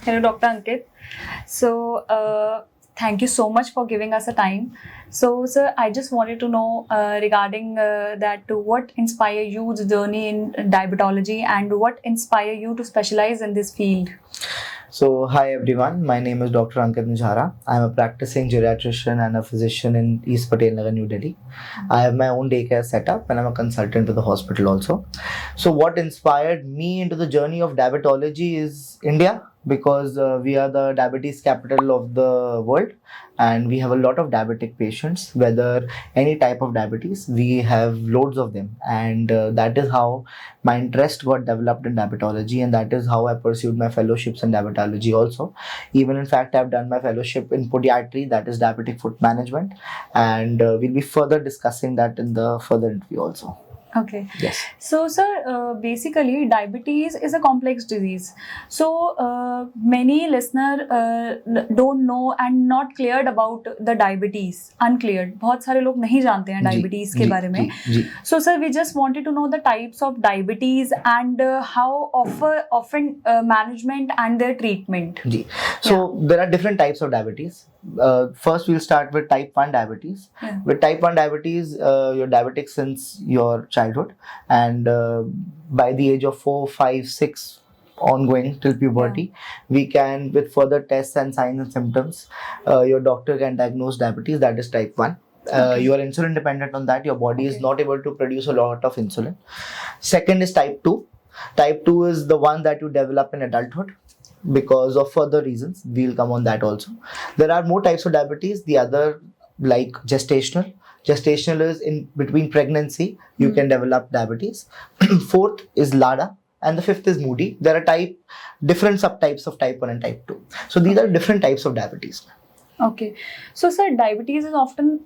Hello, Dr. Ankit. So, thank you so much for giving us a time. So, sir, I just wanted to know regarding that what inspired you the journey in diabetology and what inspired you to specialize in this field? So, hi everyone, my name is Dr. Ankit Nijhara. I'm a practicing geriatrician and a physician in East Patel Nagar, New Delhi. I have my own daycare setup and I'm a consultant with the hospital also. So, what inspired me into the journey of diabetology is India, because we are the diabetes capital of the world and we have a lot of diabetic patients, whether any type of diabetes, we have loads of them. And that is how my interest got developed in diabetology, and that is how I pursued my fellowships in diabetology also. Even in fact, I've done my fellowship in podiatry, that is diabetic foot management, and we'll be further discussing that in the further interview also. Okay. Yes. So, sir, basically, diabetes is a complex disease. So, many listener don't know and not cleared about the diabetes. Uncleared. बहुत सारे लोग नहीं जानते हैं diabetes के बारे में. So, sir, we just wanted to know the types of diabetes and how often management and their treatment. So, there are different types of diabetes. First, we'll start with type 1 diabetes. With type 1 diabetes, you're diabetic since your childhood, and by the age of 4, 5, 6, ongoing till puberty, we can, with further tests and signs and symptoms, your doctor can diagnose diabetes, that is type 1. You are insulin dependent on that. Your body is not able to produce a lot of insulin. Second is type 2. Type 2 is the one that you develop in adulthood because of further reasons. We'll come on that also. There are more types of diabetes. The other, like gestational. Gestational is in between pregnancy, you can develop diabetes. Fourth is LADA, and the fifth is Moody. There are different subtypes of type 1 and type 2. So these are different types of diabetes. Okay. So, sir, diabetes is often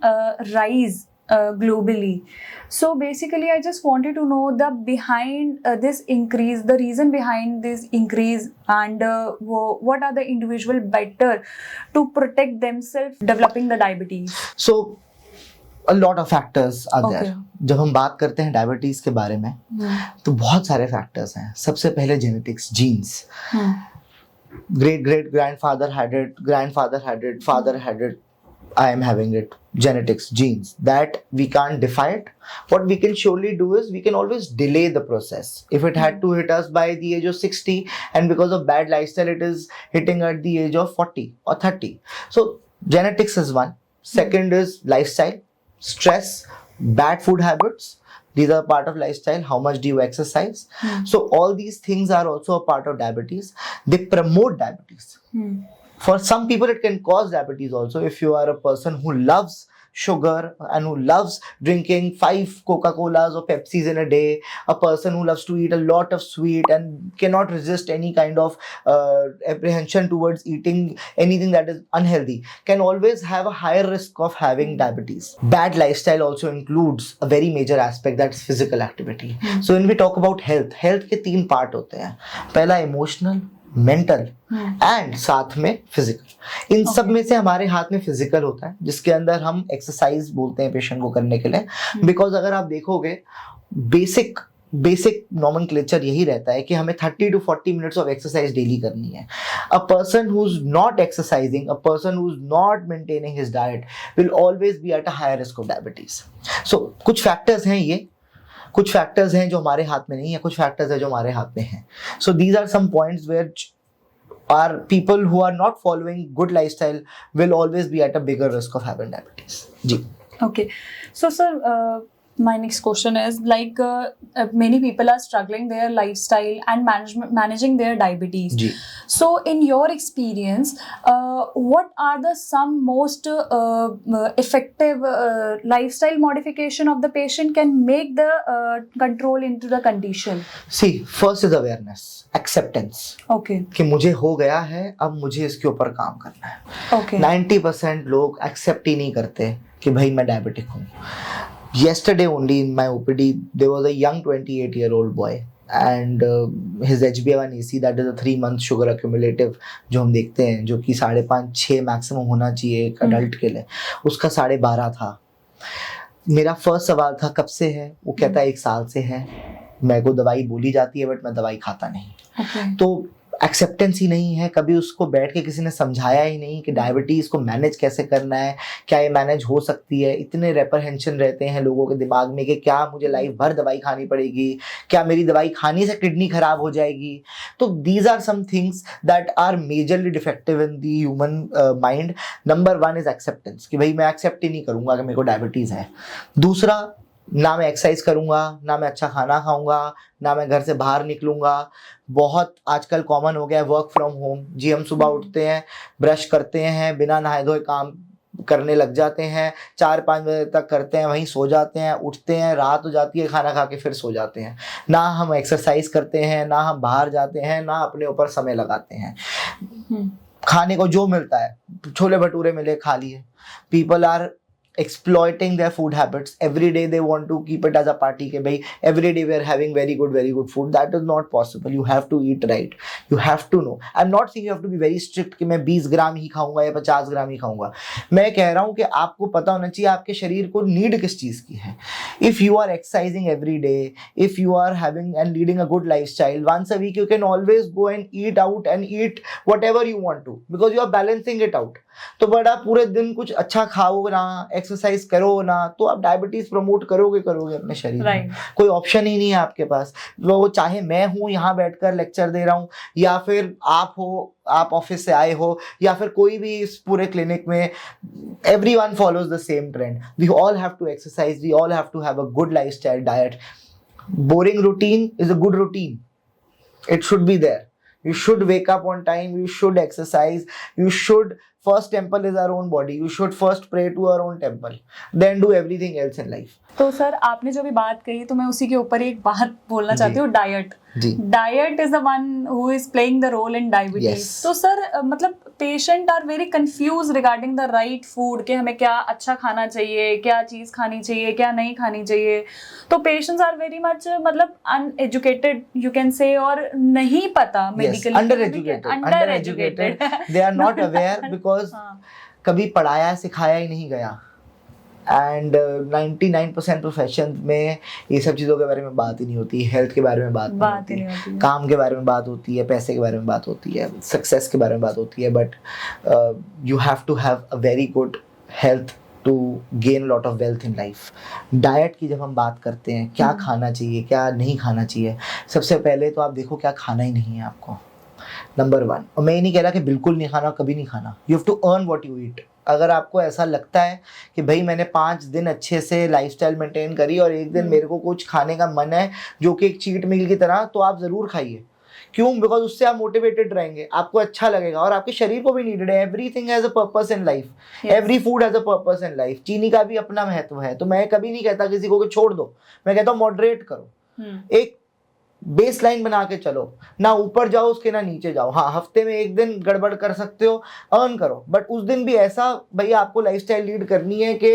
rise globally. So basically, I just wanted to know the behind this increase, the reason behind this increase, and what are the individual better to protect themselves developing the diabetes. So a lot of factors are there. जब हम बात करते हैं diabetes के बारे में तो बहुत सारे फैक्टर्स हैं. सबसे पहले genetics, genes. Great grandfather had it, grandfather had it, father had it, I am having it. Genetics, genes, that we can't defy it. What we can surely do is we can always delay the process. If it had to hit us by the age of 60 and because of bad lifestyle it is hitting at the age of 40 or 30. So genetics is one. Second is lifestyle, stress, bad food habits. These are part of lifestyle. How much do you exercise? So all these things are also a part of diabetes. They promote diabetes. For some people, it can cause diabetes also. If you are a person who loves sugar and who loves drinking 5 Coca-Colas or Pepsis in a day, a person who loves to eat a lot of sweet and cannot resist any kind of apprehension towards eating anything that is unhealthy, can always have a higher risk of having diabetes. Bad lifestyle also includes a very major aspect, that's physical activity. So when we talk about health के 3 part होते हैं. पहला emotional, mental and साथ में physical. इन सब में से हमारे हाथ में फिजिकल होता है, जिसके अंदर हम एक्सरसाइज बोलते हैं पेशेंट को करने के लिए. बिकॉज अगर आप देखोगे बेसिक नॉमेनक्लेचर यही रहता है कि हमें 30 to 40 minutes of exercise daily करनी है. A person who is not exercising, a person who is not maintaining his diet will always be at a higher risk of diabetes. So कुछ factors हैं, ये कुछ फैक्टर्स हैं जो हमारे हाथ में नहीं है, कुछ फैक्टर्स हैं जो हमारे हाथ में हैं. So these are some points where our people who are not following good lifestyle will always be at a bigger risk of having diabetes. Okay. So, sir, my next question is like many people are struggling their lifestyle and managing their diabetes. So in your experience, what are the some most effective lifestyle modification of the patient can make the control into the condition? See, first is awareness, acceptance. Okay. कि मुझे हो गया है, अब मुझे इसके ऊपर काम करना है. Okay. 90% लोग एक्सेप्ट ही नहीं करते कि भाई मैं डायबिटिक हूँ. Yesterday only in my OPD, there was a young 28-year-old boy and his HbA1c, that is a 3-month sugar accumulative जो हम देखते हैं, जो कि 5.5-6 मैक्सिमम होना चाहिए एक अडल्ट के लिए, उसका 12.5 था. मेरा फर्स्ट सवाल था कब से है, वो कहता है 1 साल से है. मेरे को दवाई बोली जाती है बट मैं दवाई खाता नहीं. तो एक्सेप्टेंस ही नहीं है, कभी उसको बैठ के किसी ने समझाया ही नहीं कि डायबिटीज़ को मैनेज कैसे करना है, क्या ये मैनेज हो सकती है। इतने रेपरहेंशन रहते हैं लोगों के दिमाग में कि क्या मुझे लाइफ भर दवाई खानी पड़ेगी, क्या मेरी दवाई खाने से किडनी खराब हो जाएगी। तो these are some things that are majorly defective in the human mind. Number 1 is acceptance, कि भाई मैं एक्सेप्ट ही नहीं करूंगा कि मेरे को डायबिटीज़ है। दूसरा, ना मैं एक्सरसाइज करूंगा, ना मैं अच्छा खाना खाऊंगा, ना मैं घर से बाहर निकलूंगा। बहुत आजकल कॉमन हो गया है वर्क फ्रॉम होम। जी, हम सुबह उठते हैं, ब्रश करते हैं, बिना नहाए धोए काम करने लग जाते हैं, 4-5 बजे तक करते हैं, वहीं सो जाते हैं, उठते हैं, रात हो जाती है, खाना खा के फिर सो जाते हैं। ना हम एक्सरसाइज करते हैं, ना हम बाहर जाते हैं, ना अपने ऊपर समय लगाते हैं। खाने को जो मिलता है, छोले भटूरे मिले खा लिए। People are exploiting their food habits. Every day they want to keep it as a party ke bhai every day we are having very good food. That is not possible. You have to eat right. You have to know. I'm not saying you have to be very strict कि मैं 20 ग्राम ही खाऊंगा या 50 ग्राम ही खाऊंगा। मैं कह रहा हूँ कि आपको पता होना चाहिए आपके शरीर को नीड किस चीज़ की है। If you are exercising every day, if you are having and leading a good lifestyle, once a week you can always go and eat out and eat whatever you want to because you are balancing it out. तो बड़ा पूरे दिन कुछ अच्छा खाओ ना, exercise करो ना, तो आप डायबिटीज प्रमोट करोगे अपने शरीर में। कोई ऑप्शन ही नहीं है आपके पास। वो चाहे मैं हूँ यहाँ बैठकर लेक्चर दे रहा हूँ, या फिर आप हो, आप ऑफिस से आए हो, या फिर कोई भी इस पूरे क्लिनिक में, everyone follows the same trend. We all have to exercise, we all have to have a good lifestyle diet. Boring routine is a good routine. It should be there. You should wake up on time, you should exercise, you should, first temple is our own body, you should first pray to our own temple, then do everything else in life. तो sir आपने जो भी बात कही, तो मैं उसी के ऊपर एक बात बोलना चाहती हूँ, diet. Diet is the one who is playing the role in diabetes. तो सर मतलब patient are very confuse regarding the right food, कि हमें क्या अच्छा खाना चाहिए, क्या चीज़ खानी चाहिए, क्या नहीं खानी चाहिए। तो पेशेंट्स आर वेरी मच मतलब अनएजुकेटेड यू कैन से, और नहीं पता medically, under educated, they are not aware because कभी पढ़ाया सिखाया ही नहीं गया। एंड 99% प्रोफेशन में ये सब चीज़ों के बारे में बात ही नहीं होती। हेल्थ के बारे में बात नहीं होती, काम के बारे में बात होती है, पैसे के बारे में बात होती है, सक्सेस के बारे में बात होती है। But you have to have a very good health to gain lot of wealth in life. Diet की जब हम बात करते हैं, क्या खाना चाहिए, क्या नहीं खाना चाहिए, सबसे पहले तो आप देखो क्या खाना ही नहीं है आपको, नंबर 1। और मैं ये नहीं कह रहा कि बिल्कुल नहीं खाना, कभी नहीं खाना। You have to earn what you eat. अगर आपको ऐसा लगता है कि भाई मैंने 5 दिन अच्छे से लाइफस्टाइल मेंटेन करी और एक दिन मेरे को कुछ खाने का मन है जो कि एक चीट मील की तरह, तो आप ज़रूर खाइए। क्यों? बिकॉज उससे आप मोटिवेटेड रहेंगे, आपको अच्छा लगेगा और आपके शरीर को भी नीडेड है। Everything has a purpose in life, every food has a purpose in life. चीनी का भी अपना महत्व है। तो मैं कभी नहीं कहता किसी को कि छोड़ दो, मैं कहता हूँ मॉडरेट करो। एक बेस लाइन बना के चलो, ना ऊपर जाओ उसके ना नीचे जाओ। हाँ, हफ्ते में एक दिन गड़बड़ कर सकते हो, अर्न करो, बट उस दिन भी ऐसा भाई आपको लाइफस्टाइल लीड करनी है कि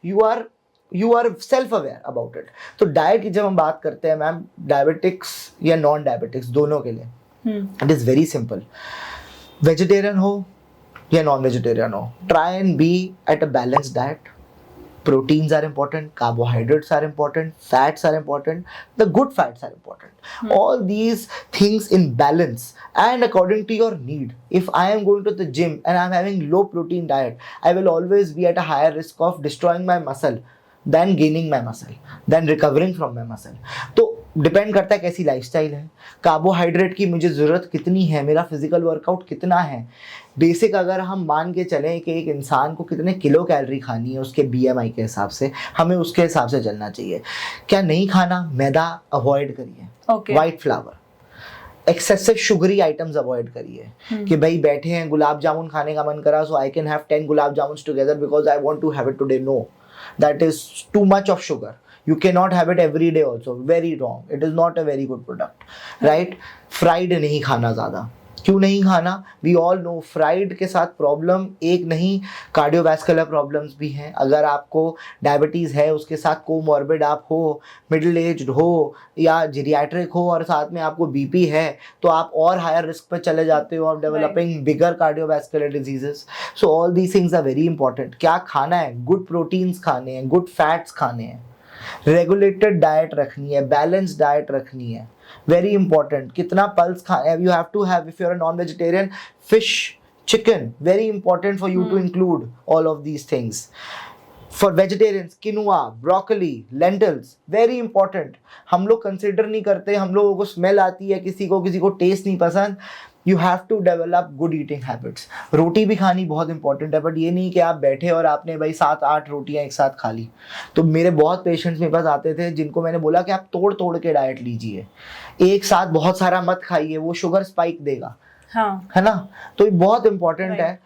you are self aware about it. तो डाइट की जब हम बात करते हैं मैम, डायबिटिक्स या नॉन डायबिटिक्स दोनों के लिए it is very simple. Vegetarian हो या नॉन वेजिटेरियन हो, try and be at a balance diet. Proteins are important, carbohydrates are important, fats are important, the good fats are important. All these things in balance and according to your need. If I am going to the gym and I am having low protein diet, I will always be at a higher risk of destroying my muscle than gaining my muscle, than recovering from my muscle. तो depend करता है कैसी lifestyle है, carbohydrate की मुझे ज़रूरत कितनी है, मेरा फिजिकल वर्कआउट कितना है। बेसिक अगर हम मान के चलें कि एक इंसान को कितने किलो कैलोरी खानी है उसके BMI के हिसाब से, हमें उसके हिसाब से चलना चाहिए। क्या नहीं खाना? मैदा अवॉइड करिए, white flower, excessive sugary items avoid करिए। कि भाई बैठे हैं, गुलाब जामुन खाने का मन करा, so I can have 10 gulab jamun together because I want to have it today. No, that is too much of sugar. You cannot have it every day also. Very wrong. It is not a very good product. Right? Fried नहीं खाना ज़्यादा। क्यों नहीं खाना? We all know fried के साथ problem एक नहीं, कार्डियोवैस्कुलर प्रॉब्लम्स भी हैं। अगर आपको डायबिटीज़ है, उसके साथ कोमॉर्बिड आप हो, मिडिल एज्ड हो या जीरियाट्रिक हो और साथ में आपको बीपी है, तो आप और हायर रिस्क पर चले जाते हो of developing bigger cardiovascular diseases. So all these things are very important. क्या खाना है? गुड प्रोटीन्स खाने हैं, गुड फैट्स खाने हैं, रेगुलेटेड डाइट रखनी है, बैलेंस डाइट रखनी है, वेरी इंपॉर्टेंट. कितना पल्स खाना है, you have to have, if you are a non vegetarian, fish, chicken, very important for you to include all of these things. For vegetarians, quinoa, broccoli, lentils, very important. हम लोग consider नहीं करते, हम लोगों को smell आती है, किसी को टेस्ट नहीं पसंद. You have to develop good eating habits. रोटी भी खानी बहुत इंपॉर्टेंट है, बट ये नहीं कि आप बैठे और आपने भाई 7-8 रोटियां एक साथ खा ली. तो मेरे बहुत पेशेंट्स मेरे पास आते थे जिनको मैंने बोला कि आप तोड़ तोड़ के डाइट लीजिए, एक साथ बहुत सारा मत खाइए, वो शुगर स्पाइक देगा. हाँ. है ना. तो ये बहुत इंपॉर्टेंट है.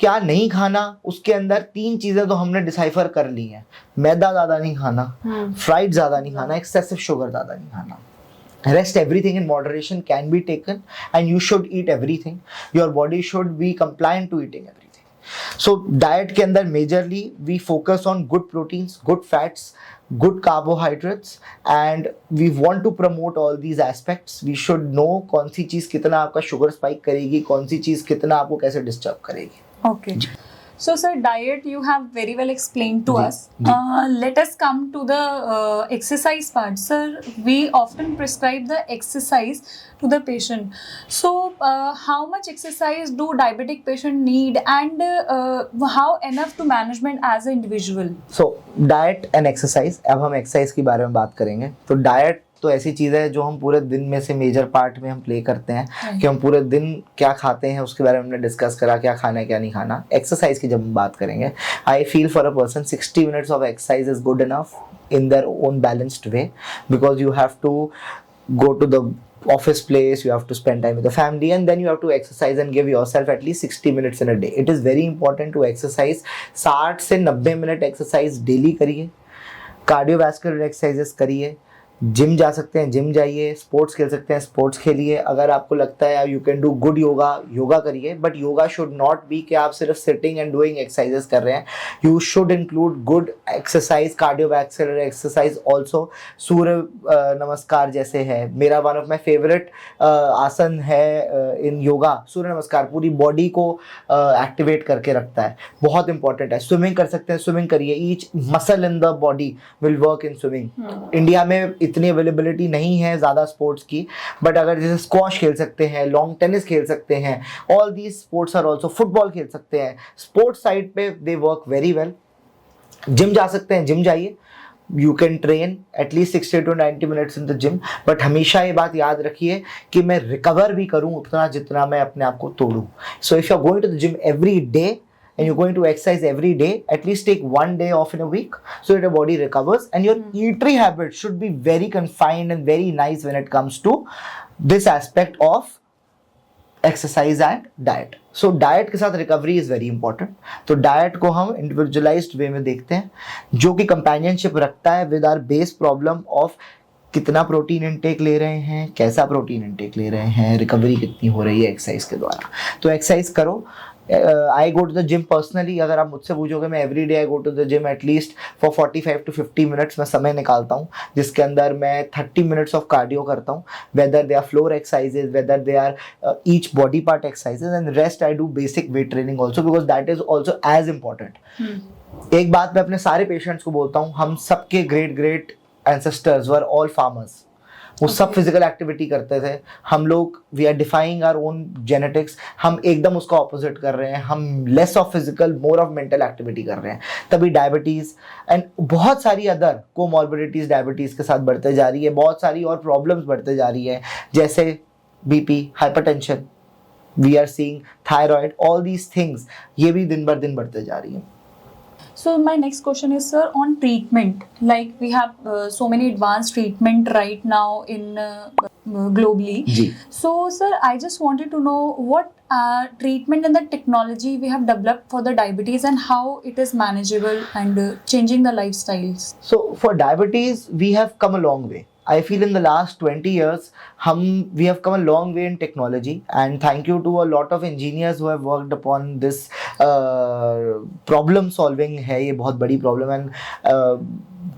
क्या नहीं खाना, उसके अंदर 3 चीजें तो हमने डिसाइफर कर ली हैं. मैदा ज्यादा नहीं खाना, फ्राइड ज्यादा नहीं खाना, एक्सेसिव शुगर ज्यादा नहीं खाना. Rest, everything in moderation can be taken, and you should eat everything. Your body should be compliant to eating everything. So diet के अंदर majorly we focus on good proteins, good fats, good carbohydrates, and we want to promote all these aspects. We should know कौन सी चीज़ कितना आपका sugar spike करेगी, कौन सी चीज़ कितना आपको कैसे disturb करेगी. Okay. So, sir, diet you have very well explained to us. Let us come to the exercise part. Sir, we often prescribe the exercise to the patient. So, how much exercise do diabetic patient need, and how enough to management as an individual? So, diet and exercise. अब हम exercise की बारे में बात करेंगे. तो diet तो ऐसी चीज़ है जो हम पूरे दिन में से मेजर पार्ट में हम प्ले करते हैं कि हम पूरे दिन क्या खाते हैं, उसके बारे में हमने डिस्कस करा, क्या खाना है क्या नहीं खाना. एक्सरसाइज की जब हम बात करेंगे, I feel for a person 60 minutes of exercise is good enough in their own balanced way, because you have to go to the office place, you have to spend time with the family, and then you have to exercise and give yourself at least 60 minutes in a day. It is very important to exercise. 60 से 90 minute exercise daily करिए. Cardiovascular exercises करिए. Gym जा सकते हैं gym जाइए, sports खेल सकते हैं स्पोर्ट्स खेलिए. अगर आपको लगता है you can do good yoga करिए, but yoga should not be कि आप सिर्फ सिटिंग एंड डूइंग एक्सरसाइजेस कर रहे हैं. You should include good exercise, cardiovascular exercise also. Surya namaskar जैसे है, मेरा वन ऑफ माई फेवरेट आसन है इन योगा. सूर्य नमस्कार पूरी बॉडी को एक्टिवेट करके रखता है, बहुत इंपॉर्टेंट है. स्विमिंग कर सकते हैं, स्विमिंग करिए. Each muscle in the body will work in swimming. India में इतनी अवेलेबिलिटी नहीं है ज़्यादा स्पोर्ट्स की, बट अगर जैसे स्क्वॉश खेल सकते हैं, लॉन्ग टेनिस खेल सकते हैं, all these sports are also. Football खेल सकते हैं. स्पोर्ट्स साइड पे they work very well. Gym जा सकते हैं, जिम जाइए. You can train at least 60 to 90 minutes in the gym, but हमेशा ये बात याद रखिए कि मैं रिकवर भी करूँ उतना जितना मैं अपने आप को तोड़ूँ. So if you are going to the gym every day and you're going to exercise every day, at least take 1 day off in a week so that your body recovers, and your eating habits should be very confined and very nice when it comes to this aspect of exercise and diet. So diet के साथ recovery is very important. तो diet को हम individualized way में देखते हैं, जो कि companionship रखता है with our base problem of कितना प्रोटीन इनटेक ले रहे हैं, कैसा प्रोटीन इनटेक ले रहे हैं, रिकवरी कितनी हो रही है एक्सरसाइज के द्वारा. तो एक्सरसाइज करो. I go to the gym personally. अगर आप मुझसे पूछोगे, मैं every day I go to the gym at least for 45 to 50 minutes मैं समय निकालता हूँ, जिसके अंदर मैं 30 मिनट्स ऑफ कार्डियो करता हूँ, whether they are floor exercises, whether they are each body part exercises, and rest I do basic weight training also, because that is also as important. एक बात मैं अपने सारे पेशेंट्स को बोलता हूँ, हम सबके great ancestors were all farmers. वो सब फिजिकल एक्टिविटी करते थे. हम लोग we are defying our own genetics. हम एकदम उसका ऑपोजिट कर रहे हैं. हम less of physical, more of mental activity कर रहे हैं. तभी डायबिटीज़ एंड बहुत सारी अदर कोमॉर्बिडिटीज़ डायबिटीज़ के साथ बढ़ते जा रही है. बहुत सारी और प्रॉब्लम्स बढ़ते जा रही है, जैसे BP, hypertension, we are seeing thyroid, all these things, ये भी दिन बर दिन बढ़ते जा रही है. So my next question is, sir, on treatment. Like we have so many advanced treatment right now in globally. Ji. So sir, I just wanted to know what treatment and the technology we have developed for the diabetes and how it is manageable and changing the lifestyles. So for diabetes, we have come a long way. I feel in the last 20 years, we have come a long way in technology, and thank you to a lot of engineers who have worked upon this problem solving है. ये बहुत बड़ी problem, and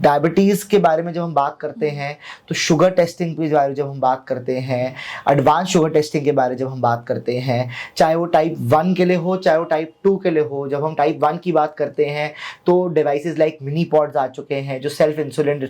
diabetes के बारे में जब हम बात करते हैं तो शुगर टेस्टिंग के बारे में जब हम बात करते हैं, एडवांस शुगर टेस्टिंग के बारे में जब हम बात करते हैं, चाहे वो टाइप 1 के लिए हो चाहे वो टाइप 2 के लिए हो, जब हम टाइप 1 की बात करते हैं तो डिवाइसेस लाइक मिनी पॉड्स आ चुके हैं जो सेल्फ इंसुलिन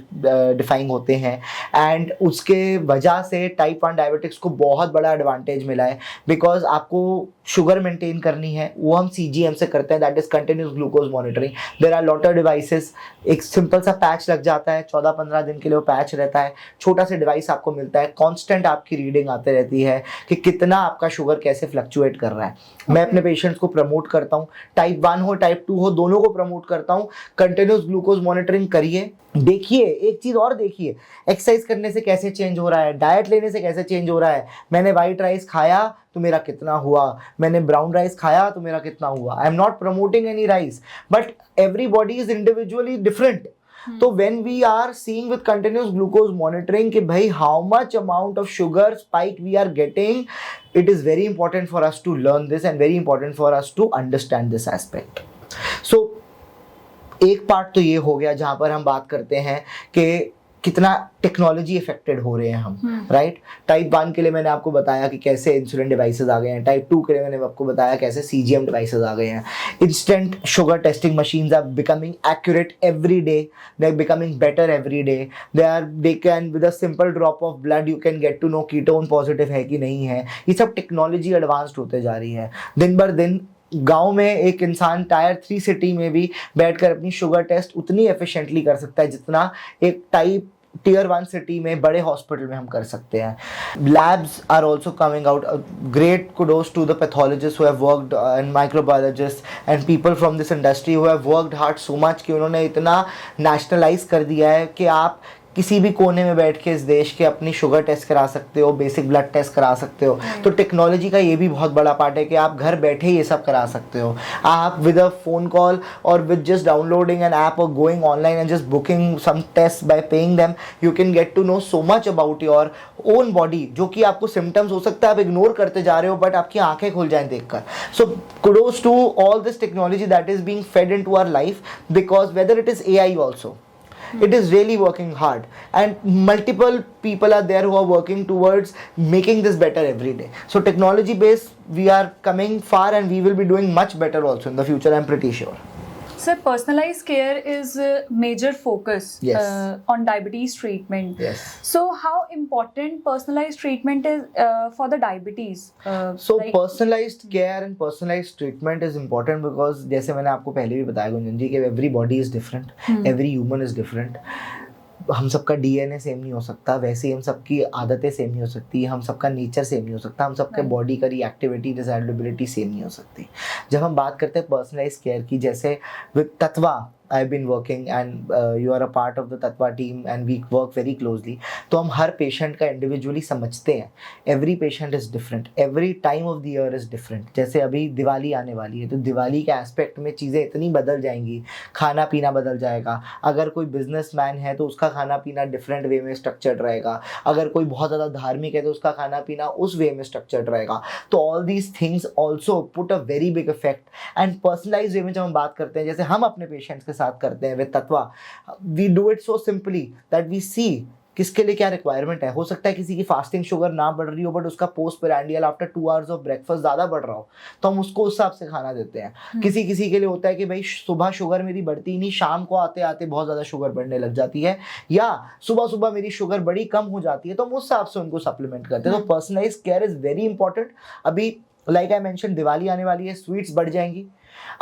डिफाइंग होते हैं, एंड उसके वजह से टाइप 1 डायबिटिक्स को बहुत बड़ा एडवांटेज मिला है, बिकॉज आपको शुगर मेंटेन करनी है, वो हम CGM से करते हैं, that is continuous glucose monitoring. There are lot of devices, एक सिंपल सा पैच लग जाता है, 14-15 दिन के लिए वो पैच रहता है, छोटा सा डिवाइस आपको मिलता है, कांस्टेंट आपकी रीडिंग आते रहती है कि कितना आपका शुगर कैसे फ्लक्चुएट कर रहा है। मैं अपने पेशेंट्स को प्रमोट करता हूँ, टाइप 1 हो टाइप 2 हो, दोनों को प्रमोट करता हूँ, कंटिन्यूस ग्लूकोज मॉनिटरिंग करिए। देखिए, एक चीज और देखिए, एक्सरसाइज करने से कैसे चेंज हो रहा है, डाइट लेने से कैसे चेंज हो रहा है। मैंने व्हाइट राइस खाया तो मेरा कितना हुआ, मैंने ब्राउन राइस खाया तो मेरा कितना हुआ। I am not promoting any rice, but everybody is individually different. तो when we are seeing with continuous glucose monitoring कि भाई how much amount of sugar spike we are getting, it is very important for us to learn this and very important for us to understand this aspect. So एक part तो ये हो गया जहां पर हम बात करते हैं कि कितना टेक्नोलॉजी इफेक्टेड हो रहे हैं हम, राइट। टाइप 1 के लिए मैंने आपको बताया कि कैसे इंसुलिन डिवाइसेस आ गए हैं, टाइप 2 के लिए मैंने आपको बताया कैसे CGM डिवाइसेस आ गए हैं। Instant sugar testing machines are becoming accurate every day, they are becoming better every day, they can with a simple drop of blood you can get to know ketone positive है कि नहीं है। ये सब technology advanced होते जा रही है। दिन भर दिन गांव में एक इंसान टायर 3 सिटी में भी बैठकर अपनी शुगर टेस्ट उतनी एफिशिएंटली कर सकता है जितना एक टाइप टियर 1 सिटी में बड़े हॉस्पिटल में हम कर सकते हैं। Labs are also coming out. Great kudos to the pathologists who have worked and microbiologists and people from this industry who have worked hard so much कि उन्होंने इतना nationalize कर दिया है कि आप किसी भी कोने में बैठ के इस देश के अपनी शुगर टेस्ट करा सकते हो, बेसिक ब्लड टेस्ट करा सकते हो। तो टेक्नोलॉजी का ये भी बहुत बड़ा पार्ट है कि आप घर बैठे ही ये सब करा सकते हो। आप विद अ फोन कॉल और with just downloading an app और going online and just booking some test by paying them, you can get to know so much about your own body, जो कि आपको सिम्टम्स हो सकता है आप ignore करते जा रहे हो बट आपकी आंखें खुल जाएं देखकर। So kudos to all this technology that is being fed into our life, because whether it is AI also, it is really working hard and multiple people are there who are working towards making this better every day. So technology based we are coming far and we will be doing much better also in the future, I'm pretty sure. Sir, personalized care is a major focus Yes. On diabetes treatment. Yes. So, how important personalized treatment is for the diabetes? So like- personalized care and personalized treatment is important because जैसे मैंने आपको पहले भी बताया गुंजन जी कि every body is different, every human is different. हम सबका DNA same नहीं हो सकता, वैसे ही हम सबकी आदतें सेम नहीं हो सकती, हम सबका नेचर सेम नहीं हो सकता, हम सबके बॉडी का रिएक्टिविटी डिजायरेबिलिटी सेम नहीं हो सकती। जब हम बात करते हैं पर्सनलाइज केयर की, जैसे with Tatva I've been working and you are a part of the Tatva team and we work very closely, तो हम हर पेशेंट का इंडिविजुअली समझते हैं। Every patient is different, every time of the year is different. जैसे अभी दिवाली आने वाली है तो दिवाली के एस्पेक्ट में चीज़ें इतनी बदल जाएंगी, खाना पीना बदल जाएगा। अगर कोई बिजनेसमैन है तो उसका खाना पीना डिफरेंट वे में स्ट्रक्चर्ड रहेगा, अगर कोई बहुत ज़्यादा धार्मिक है तो उसका खाना पीना उस वे में स्ट्रक्चर्ड रहेगा। तो all these things also put a very big effect. And personalise way में जब हम बात करते हैं, जैसे हम अपने पेशेंट्स के साथ करते हैं विद तत्वा, we do it so simply that we see किसके लिए क्या रिक्वायरमेंट है। हो सकता है किसी की फास्टिंग शुगर ना बढ़ रही हो बट उसका postprandial after 2 hours of breakfast ज़्यादा बढ़ रहा हो, तो हम उसको उस हिसाब से खाना देते हैं। किसी किसी के लिए होता है कि भाई सुबह शुगर मेरी बढ़ती नहीं, शाम को आते आते बहुत ज़्यादा शुगर बढ़ने लग जाती है, या सुबह सुबह मेरी शुगर बड़ी कम हो जाती है, तो हम उस हिसाब से उनको सप्लीमेंट करते हैं। तो personalise care is very important. अभी लाइक आई मेंशन दिवाली आने वाली है, स्वीट्स बढ़ जाएंगी।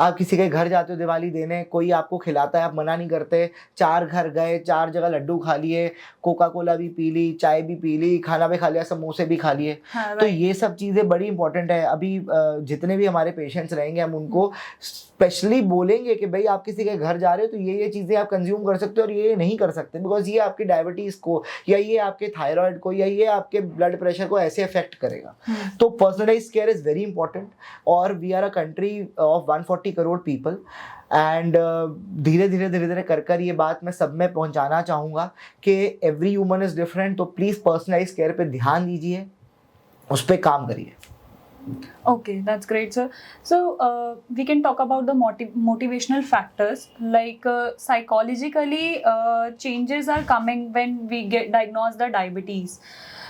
आप किसी के घर जाते हो दिवाली देने, कोई आपको खिलाता है, आप मना नहीं करते। 4 घर गए, 4 जगह लड्डू खा लिए, कोका कोला भी पी ली, चाय भी पी ली, खाना भी खा लिया, समोसे भी खा लिए। हाँ, तो ये सब चीज़ें बड़ी इंपॉर्टेंट है। अभी जितने भी हमारे पेशेंट्स रहेंगे हम उनको स्पेशली बोलेंगे कि भाई आप किसी के घर जा रहे हो तो ये चीज़ें आप कंज्यूम कर सकते हो और ये नहीं कर सकते, बिकॉज ये आपकी डायबिटीज़ को या ये आपके थायराइड को या ये आपके ब्लड प्रेशर को ऐसे अफेक्ट करेगा। तो personalise care is very important. और we are a country of 140 crore people and धीरे धीरे कर ये बात मैं सब में पहुंचाना चाहूँगा कि एवरी ह्यूमन इज़ डिफरेंट। तो प्लीज़ पर्सनलाइज केयर पे ध्यान दीजिए, उस पर काम करिए। Okay, that's great, sir. So we can talk about the motivational factors. Like psychologically, changes are coming when we get diagnosed the diabetes.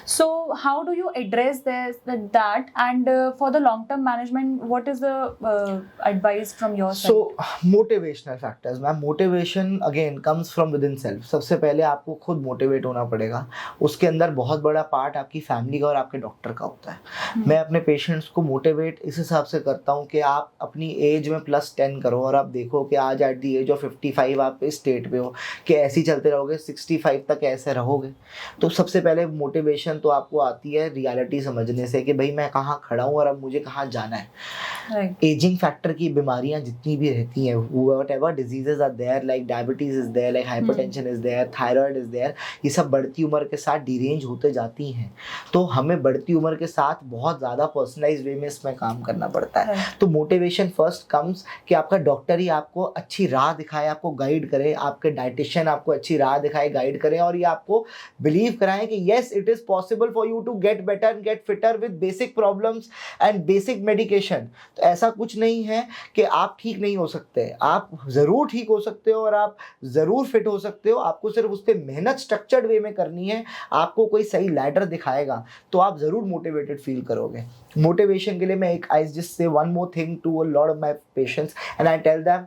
So how do you address that? And for the long-term management, what is the advice from your side? So motivational factors, ma'am motivation again comes from with in self. सबसे पहले आपको खुद motivate होना पड़ेगा. उसके अंदर बहुत बड़ा पार्ट आपकी फैमिली का और आपके डॉक्टर का होता है. मैं अपने पेशेंट्स को मोटिवेट इस हिसाब से करता हूँ कि आप अपनी एज में +10 करो और आप देखो कि आज एट दी एज ऑफ 55 आप इस स्टेट पे हो कि ऐसे ही चलते रहोगे 65 तक ऐसे रहोगे. तो सबसे पहले मोटिवेशन तो आपको आती है रियलिटी समझने से कि भाई मैं कहाँ खड़ा हूँ और अब मुझे कहाँ जाना है. एजिंग फैक्टर की बीमारियां जितनी भी रहती हैं, whatever diseases are there, like diabetes is there, like hypertension is there, thyroid is there, ये सब बढ़ती उम्र के साथ डिरेंज होते जाती हैं. तो हमें बढ़ती उम्र के साथ बहुत ज़्यादा पर्सनलाइज वे में इसमें काम करना पड़ता है. तो मोटिवेशन फर्स्ट कम्स कि आपका डॉक्टर ही आपको अच्छी राह दिखाए, आपको गाइड करे, आपके डाइटिशियन आपको अच्छी राह दिखाए, गाइड करे और ये आपको बिलीव कराएं कि yes it is possible for you to get better and get fitter with basic problems and basic medication. तो ऐसा कुछ नहीं है कि आप ठीक नहीं हो सकते. आप ज़रूर ठीक हो सकते हो और आप ज़रूर फिट हो सकते हो. आपको सिर्फ उस पर मेहनत स्ट्रक्चर्ड वे में करनी है. आपको कोई सही लैडर दिखाएगा तो आप ज़रूर मोटिवेटेड फील करोगे. मोटिवेशन के लिए मैं I just say one more thing to a lot of my patients and I tell them,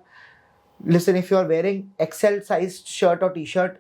listen, if you are wearing XL sized shirt or t-shirt,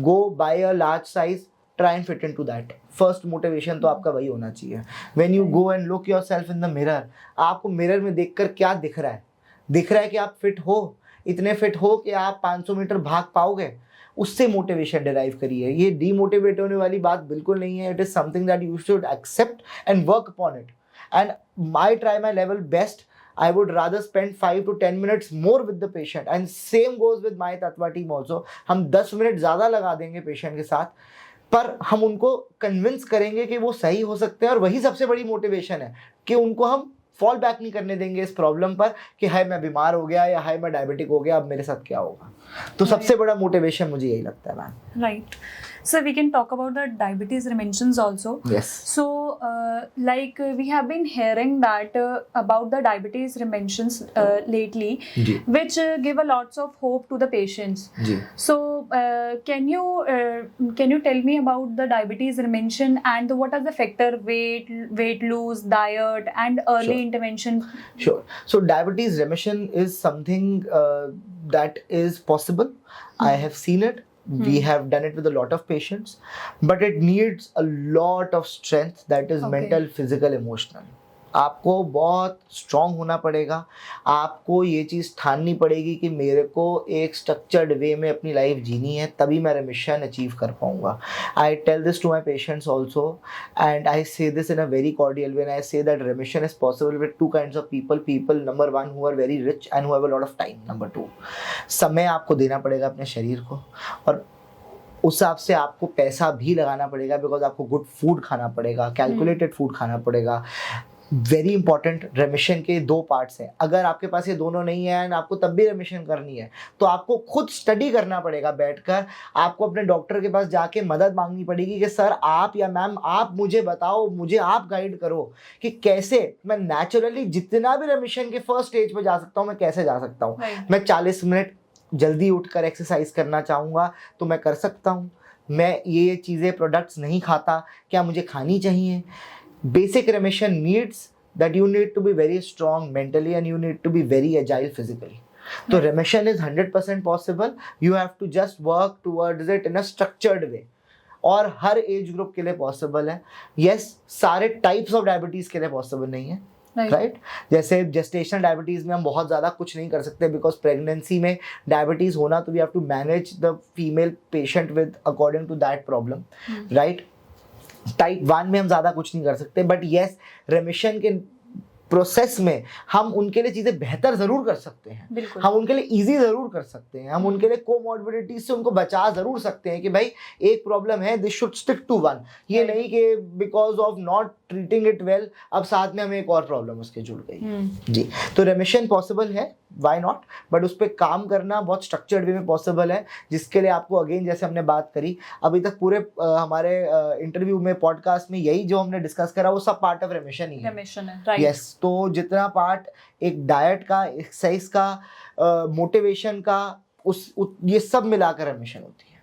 go buy a large size, try and fit into that. First motivation तो आपका वही होना चाहिए. When you go and look yourself in the mirror, आपको mirror में देखकर क्या दिख रहा है? दिख रहा है कि आप फिट हो, इतने फिट हो कि आप 500 मीटर भाग पाओगे. उससे मोटिवेशन डिराइव करिए. ये डीमोटिवेट होने वाली बात बिल्कुल नहीं है. It is something that you should accept and work upon it. And I try my level best. I would rather spend 5 to 10 minutes more with the patient, and same goes with my Tatva team also. हम 10 minute ज़्यादा लगा देंगे patient के साथ, पर हम उनको convince करेंगे कि वो सही हो सकते हैं. और वही सबसे बड़ी मोटिवेशन है कि उनको हम फॉल बैक नहीं करने देंगे इस प्रॉब्लम पर कि हाय मैं बीमार हो गया या हाय मैं डायबिटिक हो गया, अब मेरे साथ क्या होगा. तो सबसे बड़ा मोटिवेशन मुझे यही लगता है ma'am. Right. So we can talk about the diabetes remissions also. Yes. So like we have been hearing that about the diabetes remissions lately, which give a lots of hope to the patients. So can you tell me about the diabetes remission and what are the factor, weight lose, diet and early intervention? Sure. So diabetes remission is something that is possible. I have seen it. We have done it with a lot of patients, but it needs a lot of strength, that is mental, physical, emotional. आपको बहुत strong होना पड़ेगा. आपको ये चीज़ ठाननी पड़ेगी कि मेरे को एक स्ट्रक्चर्ड वे में अपनी लाइफ जीनी है, तभी मैं रेमिशन अचीव कर पाऊँगा. I tell this to my patients also and I say this in a very cordial way. I say that remission is possible with two kinds of people. Number 1 who are very rich and who have a lot of time. Number 2 समय आपको देना पड़ेगा अपने शरीर को, और उस हिसाब से आपको पैसा भी लगाना पड़ेगा, बिकॉज आपको गुड फूड खाना पड़ेगा, कैलकुलेटेड फूड खाना पड़ेगा. Very important. रेमिशन के 2 पार्ट्स हैं. अगर आपके पास ये दोनों नहीं है एंड आपको तब भी रेमिशन करनी है तो आपको खुद स्टडी करना पड़ेगा बैठकर. आपको अपने डॉक्टर के पास जाके मदद मांगनी पड़ेगी कि सर आप या मैम आप मुझे बताओ, मुझे आप गाइड करो कि कैसे मैं नेचुरली जितना भी रेमिशन के फर्स्ट स्टेज पे जा सकता हूँ, मैं कैसे जा सकता हूँ. मैं 40 मिनट जल्दी उठकर एक्सरसाइज करना चाहूँगा तो मैं कर सकता हूँ. मैं ये चीज़ें प्रोडक्ट्स नहीं खाता, क्या मुझे खानी चाहिए. Basic remission needs that you need to be very strong mentally and you need to be very agile physically. So remission is 100% possible. You have to just work towards it in a structured way. और हर age group के लिए possible है. Yes, सारे types of diabetes के लिए possible नहीं है. Right. जैसे जेस्टेशनल डायबिटीज़ में हम बहुत ज़्यादा कुछ नहीं कर सकते, बिकॉज प्रेगनेंसी में डायबिटीज़ होना तो we have to manage the female patient with according to that problem. Right. Type 1 में हम ज़्यादा कुछ नहीं कर सकते, बट येस रेमिशन के प्रोसेस में हम उनके लिए चीज़ें बेहतर ज़रूर कर सकते हैं. हम उनके लिए इजी ज़रूर कर सकते हैं. हम उनके लिए कोमॉर्बिडिटीज से उनको बचा ज़रूर सकते हैं कि भाई एक प्रॉब्लम है, दिस शुड स्टिक टू 1. ये नहीं कि because of not treating it well अब साथ में हमें एक और प्रॉब्लम उसके जुड़ गई. जी. तो रेमिशन पॉसिबल है, वाई नॉट, बट उस पर काम करना बहुत स्ट्रक्चर्ड वे में पॉसिबल है, जिसके लिए आपको अगेन जैसे हमने बात करी अभी तक पूरे हमारे इंटरव्यू में पॉडकास्ट में यही जो हमने डिस्कस करा वो सब पार्ट ऑफ रेमिशन ही है। रेमिशन है, राइट। यस, तो जितना पार्ट एक डाइट का, एक्सरसाइज का, मोटिवेशन का, ये सब मिलाकर रेमिशन होती है।